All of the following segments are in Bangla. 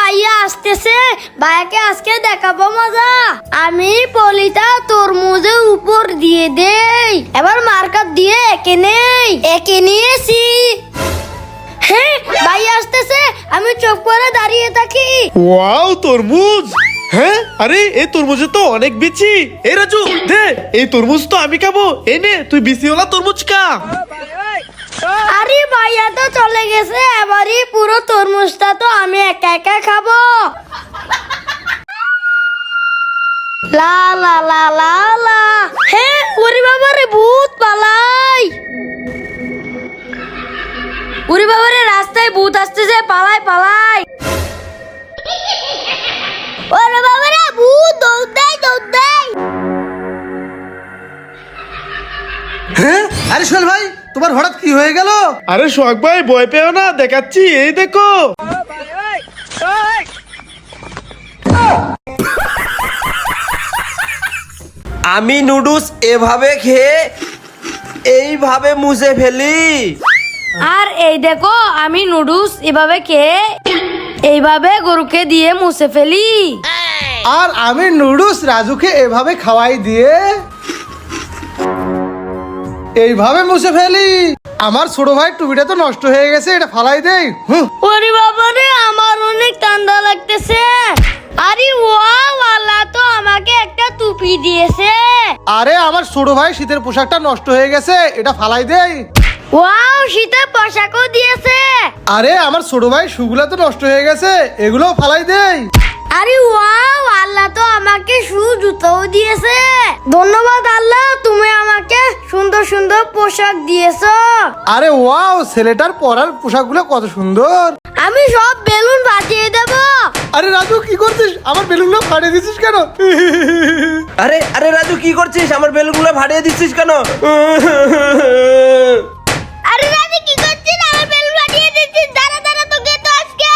ভাইয়া আসতেছে, ভাইয়াকে আজকে দেখাবো মজা। আমি পলিটা তরমুজের উপর দিয়ে দেই, এবার মার্কার দিয়ে একে নিয়েছি। হ্যাঁ, ভাইয়া আসতেছে, আমি চোখ করে দাঁড়িয়ে থাকি। ওয়াও, তরমুজ। হ্যাঁ, আরে এই তরমুজে তো অনেক বিচি। এই রাজু, দে এই তরমুজ তো আমি খাবো। এই নে, তুই বিচিওয়ালা তরমুজ খা। আরে ভাইয়া তো চলে গেছে, এবারই পুরো তরমুজটা তো আমি একা একা খাবো। লা লা লা লা লা। হ্যাঁ, ওরে বাবা রে, ভূত পালাই। ওরে বাবা রে, রাস্তায় ভূত আসতেছে, পালাই পালাই। ওরে বাবা রে, ভূত, দৌড় দেয় দৌড় দেয়। হ্যাঁ, আরে সোহেল ভাই, তোমার হঠাৎ কি হয়ে গেল? আরে সোহাগ ভাই, ভয় পেও না, দেখাচ্ছি, এই দেখো। আমি নুডলস এভাবে খেয়ে এইভাবে মুছে ফেলি। আর এই দেখো, আমি নুডলস এভাবে খেয়ে এইভাবে গরুকে দিয়ে মুছে ফেলি। আর আমি নুডলস রাজুকে এভাবে খাওয়াই দিয়ে এইভাবে মুছে ফেলি। আমার ছোট ভাই টুপিটা তো নষ্ট হয়ে গেছে, এটা ফালাই দেই। ওরে বাবা রে, আমার অনেক ঠান্ডা লাগতেছে। আরে ওয়াও, আল্লাহ তো আমাকে একটা টুপি দিয়েছে। আরে আমার ছোট ভাই শীতের পোশাকটা নষ্ট হয়ে গেছে, এটা ফালাই দেই। ওয়াও, শীতের পোশাকও দিয়েছে। আরে আমার ছোট ভাই শুগুলা তো নষ্ট হয়ে গেছে, এগুলোও ফালাই দেই। আরে ওয়াও, আল্লাহ তো আমাকে শু জুতোও দিয়েছে। ধন্যবাদ আল্লাহ, তুমি আমাকে সুন্দর সুন্দর পোশাক দিয়েছো। আরে ওয়াও, ছেলেটার পরার পোশাকগুলো কত সুন্দর। আমি সব বেলুন ফাটিয়ে দেব। আরে রাজু, কি করছিস? আমার বেলুনগুলো ফাটিয়ে দিছিস কেন? আরে আরে রাজু, কি করছিস? আমার বেলুনগুলো ফাটিয়ে দিচ্ছিস কেন? আরে রাজু, কি করছিস? আমার বেলুন ফাটিয়ে দিচ্ছিস। দাঁড়া দাঁড়া, তোকে তো আজকে।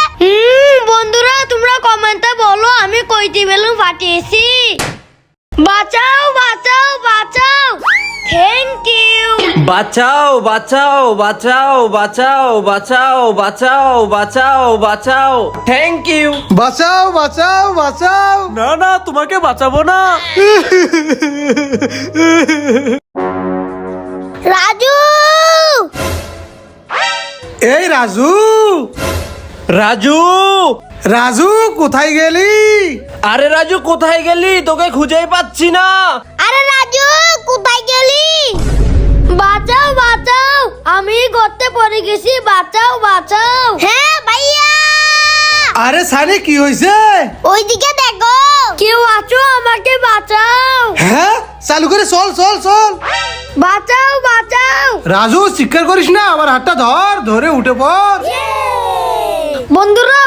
বন্ধুরা, তোমরা কমেন্টে বলো আমি কয়টি বেলুন ফাটিয়েছি। বাঁচাও বাঁচাও বাঁচাও, থ্যাংক ইউ। বাঁচাও বাঁচাও বাঁচাও বাঁচাও বাঁচাও বাঁচাও বাঁচাও বাঁচাও, থ্যাংক ইউ। বাঁচাও বাঁচাও বাঁচাও। না না, তোমাকে বাঁচাবো না। রাজু, এই রাজু, রাজু, রাজু কোথায় গেলি? আরে রাজু, কোথায় গেলি? তোকে খুঁজেই পাচ্ছি না। আরে রাজু, কোথায় গেলি? বাঁচাও বাঁচাও, আমি গর্তে পড়ে গেছি, বাঁচাও বাঁচাও। হ্যাঁ ভাইয়া। আরে সানি, কি হয়েছে? ওইদিকে দেখো, কেউ আছো? আমাকে বাঁচাও। হ্যাঁ, চালু করে চল চল চল। বাঁচাও বাঁচাও। রাজু, চিৎকার করিস না, আমার হাতটা ধর, ধরে উঠে পড়। বন্ধুরা,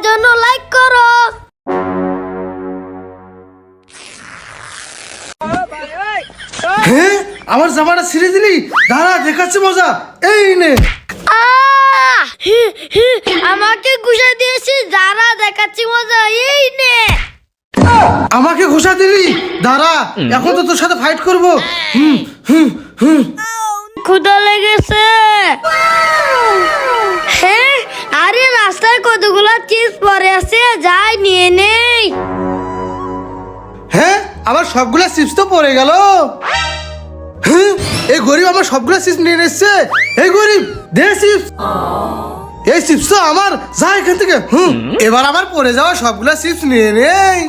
জন্য লাইক করো। হ্যাঁ, আমার জামাটা ছিঁড়ে দিলি। দাঁড়া, দেখাচ্ছি মজা। এই নে। আহ! আমাকে ঘুষা দিয়েছি, যারা দেখাচ্ছি মজা, এই নে। আমাকে ঘোষা দিলি। দাঁড়া, এখন তো তোর সাথে ফাইট করবো। হুম হুম হুম। ক্ষুধা লেগেছে। হ্যাঁ, আরে রাস্তায় কতগুলো চিপস পরে আছে, যাই নিয়ে নেই। হ্যাঁ, আমার সবগুলা চিপস তো পড়ে গেল। হ্যাঁ, এই গরিব আমার সবগুলা চিপস নিয়ে এসছে। এই গরিব, দে চিপস। এই চিপস তো আমার, যা এখান থেকে। এবার আমার পড়ে যাওয়া সবগুলা চিপস নিয়ে নেই।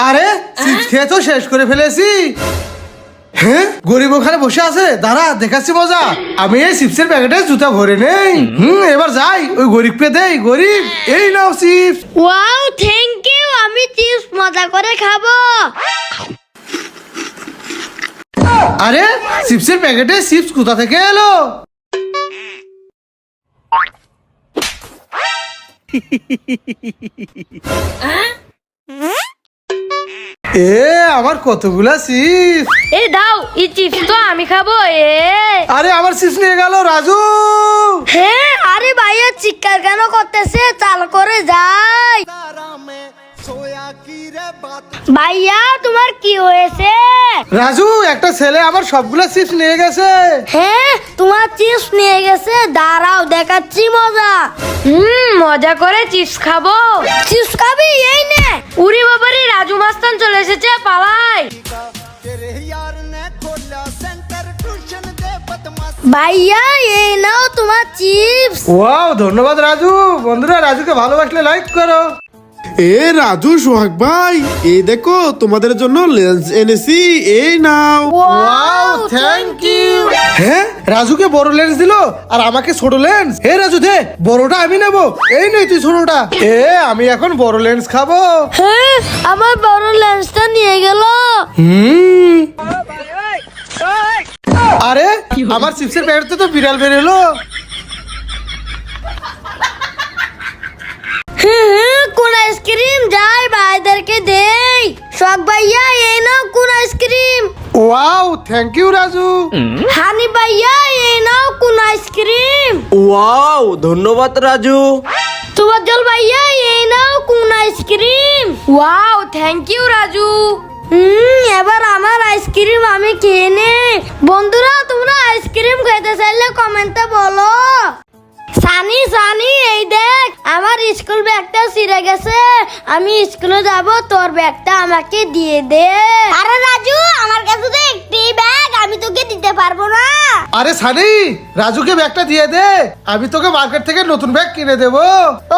আরে চিপস খেয়ে তো শেষ করে ফেলেছি। হ্যাঁ, গরিব ওখানে বসে আছে, দাঁড়া দেখাচ্ছি মজা। আমি এই চিপসের প্যাকেটে জুতা ভরে নেই। এবার যাই, ওই গরিবকে দেই। গরিব, এই নাও চিপস। ওয়াও, থ্যাংক ইউ, আমি চিপস মজা করে খাবো। আরে চিপসের প্যাকেটে চিপস কোথা থেকে এলো? এ আমার কতগুলা চিপস। এ দাও, এই চিপস তো আমি খাবো। আরে আমার চিপস নিয়ে গেল রাজু। হ্যাঁ, আরে ভাইয়া চিৎকার কেন করতেছে? চাল করে যাই। ভাইয়া তোমার কি হয়েছে? রাজু একটা ছেলে আমার সবগুলা চিপস নিয়ে গেছে। হ্যাঁ তোমার চিপস নিয়ে গেছে, দাঁড়াও দেখাচ্ছি মজা। মজা করে চিপস খাবো। চিপস খাবি? এই নে। উরি বাবারি, রাজু মাস্তান চলে এসেছে, পালাই। ভাইয়া এই নাও তোমার চিপস। ওয়াও, ধন্যবাদ রাজু। বন্ধুরা রাজুকে ভালোবাসলে লাইক করো। এ রাজু, সোহাগ ভাই, এই দেখো তোমাদের জন্য লেন্স এনেছি, এই নাও। Wow, thank you. হ্যাঁ, রাজুকে বড় লেন্স দিলো আর আমাকে ছোট লেন্স। হে রাজু দে, বড়টা আমি নেবো। এই নে তুই ছোটটা। আমি এখন বড় লেন্স খাবো। হ্যাঁ আমার বড় লেন্সটা নিয়ে গেল। আরে আমার চিপসের প্যাকেটে তো বিড়াল বেরোলো। কোন আইসক্রিম যাই ভাইদেরকে দেই। শখ ভাইয়া এই নাও কোন ice cream. Wow, thank you Raju. Honey ভাইয়া এই নাও কোন আইসক্রিম। ওয়াও, ধন্যবাদ রাজু। তোমার জল ভাইয়া এই নাও কোন ice cream. Wow, thank you Raju. এবার আমার আইসক্রিম আমি খেয়ে নেই। বন্ধুরা তোমরা আইসক্রিম খেতে চাইলে কমেন্টে বলো। সানি সানি এই দেখ আমার স্কুল ব্যাগটা ছিঁড়ে গেছে, আমি স্কুলে যাব, তোর ব্যাগটা আমাকে দিয়ে দে। আরে রাজু আমার কাছে তো একটি ব্যাগ, আমি তোকে দিতে পারবো না। আরে সানি, রাজুকে ব্যাগটা দিয়ে দে, আমি তোকে মার্কেট থেকে নতুন ব্যাগ কিনে দেবো।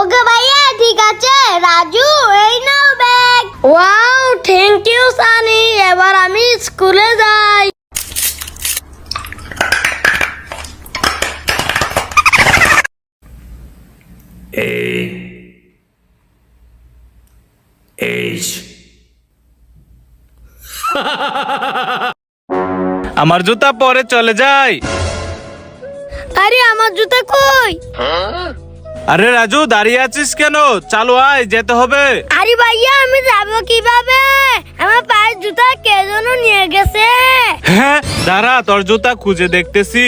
ওকে ভাইয়া ঠিক আছে। রাজু এই নাও bag. Wow, thank you Sunny. এবার আমি স্কুলে যাই। আমার জুতা পরে চলে যাই। আরে আমার জুতা কই? আরে রাজু, দাঁড়িয়ে আছিস কেন? চালু আয়, যেতে হবে। আরে ভাইয়া আমি যাবো কিভাবে? আমার পায়ের জুতা কে যেন নিয়ে গেছে। হ্যাঁ দাঁড়া, তোর জুতা খুঁজে দেখতেছি।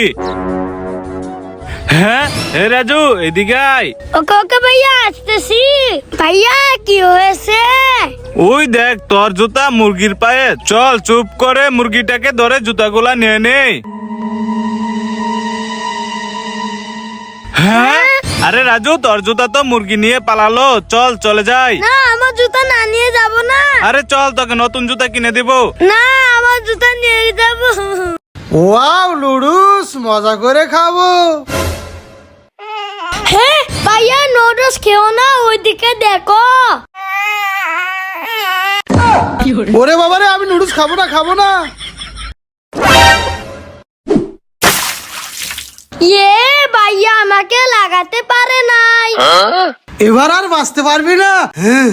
হ্যাঁ হে রাজু, এদিকে আয়। ওকে ওকে ভাইয়া আসতেছি। ভাইয়া কি হয়েছে? ওই দেখ তোর জুতা মুরগির পায়ে। চল চুপ করে মুরগিটাকে ধরে জুতাগুলা নিয়ে নেই। হ্যাঁ আরে রাজু, তোর জুতা তো মুরগি নিয়ে পালালো। চল চলে যাই। না আমার জুতা না নিয়ে যাব না। আরে চল, তোকে নতুন জুতা কিনে দিব। না আমার জুতা নিয়ে যাব। ওয়াও লুডুস, মজা করে খাবো। হ্যাঁ ভাইয়া নুডলস খেও না, ওইদিকে দেখো। ওরে বাবারে, আমি নুডলস খাবো না, খাবো না। ভাইয়া আমাকে লাগাতে পারে নাই। এবার আর বাঁচতে পারবি না। হ্যাঁ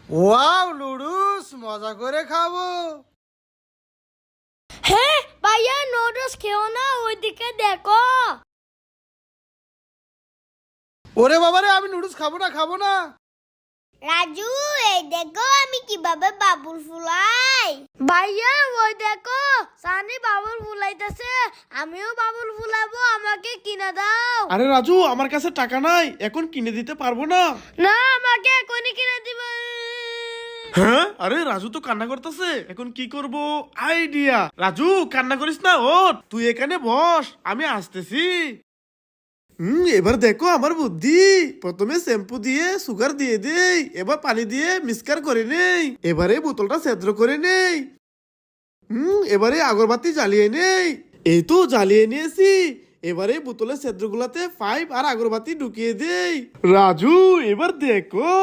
ওয়াও লুডুস, মজা করে খাবো। হ্যাঁ ভাইয়া নুডলস খেও না, ওইদিকে দেখো। ওরে বাবারে, আমি নুডলস খাবো না, খাবো না। রাজু এই দেখো আমি কিভাবে বাবুল ফুলাই। ভাইয়া ওই দেখো সানি বাবুল ফুলাইতেছে, আমিও বাবুল ফুলাবো, আমাকে কিনে দাও। আরে রাজু, আমার কাছে টাকা নাই, এখন কিনে দিতে পারবো না। না আমাকে এখনই কিনে দিবে। হ্যাঁ আরে রাজু তো কান্না করতেছে, এখন কি করব? আইডিয়া। রাজু কান্না করিস না, ওঠ, তুই এখানে বস, আমি আসতেছি। এবার দেখো আমার বুদ্ধি। প্রথমে শ্যাম্পু দিয়ে সুগার দিয়ে দেই, এবার পানি দিয়ে মিক্সচার করে নেই, এবারে বোতলটা ছিদ্র করে নেই। এবারে আগরবাতি জ্বালিয়ে নেই। এই তো জ্বালিয়ে নিয়েছি। এবারে বোতলের ছিদ্রগুলোতে পাইপ আর আগরবাতি ঢুকিয়ে দেই। রাজু এবার দেখো।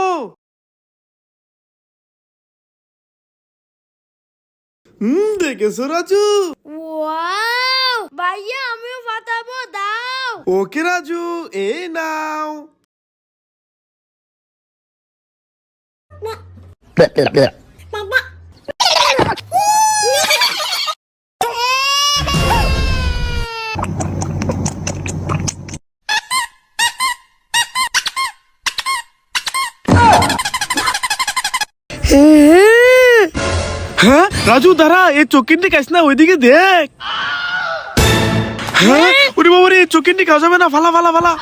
দেখেছো রাজু? ওয়াও ভাইয়া আমিও ফাটাবো, দাও। ওকে রাজু, এই নাও। হ্যাঁ রাজু দাঁড়া, এই চকির দিকে আসিস না, ওইদিকে দেখ। হ্যাঁ উরি বাবারে চোখের খাওয়া যাবে না, ফালা ফালা ফালা।